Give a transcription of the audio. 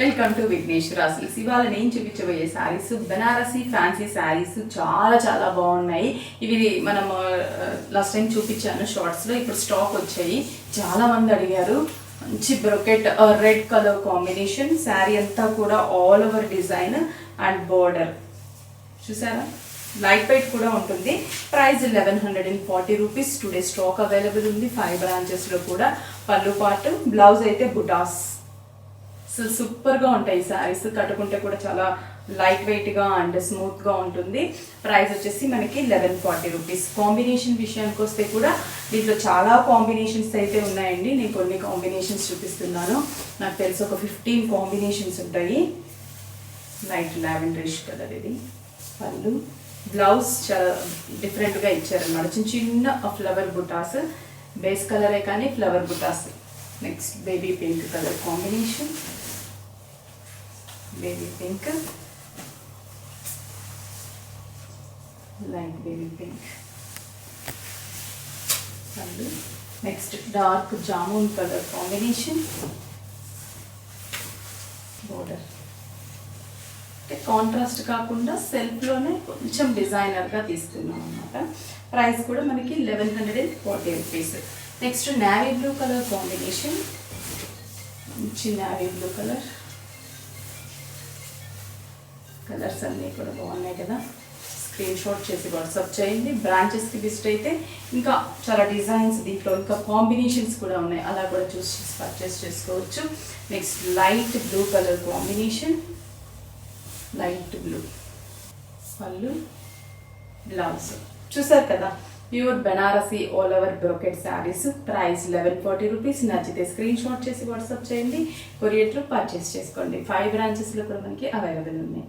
Welcome to Vighneshwara silks. ఇవాళ నేను చూపించబోయే శారీస్ బెనారసీ ఫ్యాన్సీ శారీస్ చాలా చాలా బాగున్నాయి. ఇవి మనం లాస్ట్ టైం చూపించాను షార్ట్స్లో, ఇప్పుడు స్టాక్ వచ్చాయి. చాలా మంది అడిగారు. మంచి brocade red colour combination, sari అంతా కూడా all over design and border చూసారా, లైట్ వెయిట్ కూడా ఉంటుంది. Price 1140 rupees. Today stock available ఉంది 5 బ్రాంచెస్లో కూడా. పళ్ళు పాటు, బ్లౌజ్ అయితే బుటాస్. అసలు సూపర్గా ఉంటాయి శారీస్, కట్టుకుంటే కూడా చాలా లైట్ వెయిట్గా అండ్ స్మూత్గా ఉంటుంది. ప్రైస్ వచ్చేసి మనకి 1140 రూపీస్. కాంబినేషన్ విషయానికి వస్తే కూడా దీంట్లో చాలా కాంబినేషన్స్ అయితే ఉన్నాయండి. నేను కొన్ని కాంబినేషన్స్ చూపిస్తున్నాను. నాకు తెలిసి ఒక 15 కాంబినేషన్స్ ఉంటాయి. లైట్ లావెండరిష్ కలర్ ఇది పళ్ళు. బ్లౌజ్ చాలా డిఫరెంట్గా ఇచ్చారన్నమాట, చిన్న చిన్న ఫ్లవర్ బుటాస్. బేస్ కలరే కానీ ఫ్లవర్ బుటాస్. Next baby pink colour combination, baby pink, light baby pink పళ్ళు. Next dark jamun colour combination, border. Contrast కాకుండా సెల్ఫ్లోనే కొంచెం డిజైనర్గా తీసుకున్నాం అనమాట. ప్రైస్ కూడా మనకి 1140 rupees. Next navy blue colour combination, మంచి నావీ బ్లూ కలర్. కలర్స్ అన్నీ కూడా బాగున్నాయి కదా. స్క్రీన్ షాట్ చేసి వాట్సాప్ చేయండి. బ్రాంచెస్కి విజిట్ అయితే ఇంకా చాలా డిజైన్స్, దీంట్లో ఇంకా కాంబినేషన్స్ కూడా ఉన్నాయి, అలా కూడా చూసి పర్చేస్ చేసుకోవచ్చు. Next light blue colour combination, light blue పళ్ళు, బ్లౌజ్. చూసారు కదా, pure Banarasi all over brocade saris. Price 1140 rupees. నచ్చితే స్క్రీన్ షాట్ చేసి వాట్సాప్ చేయండి. కొరియర్లో పర్చేస్ చేసుకోండి. 5 బ్రాంచెస్లో కూడా మనకి అవైలబుల్ ఉన్నాయి.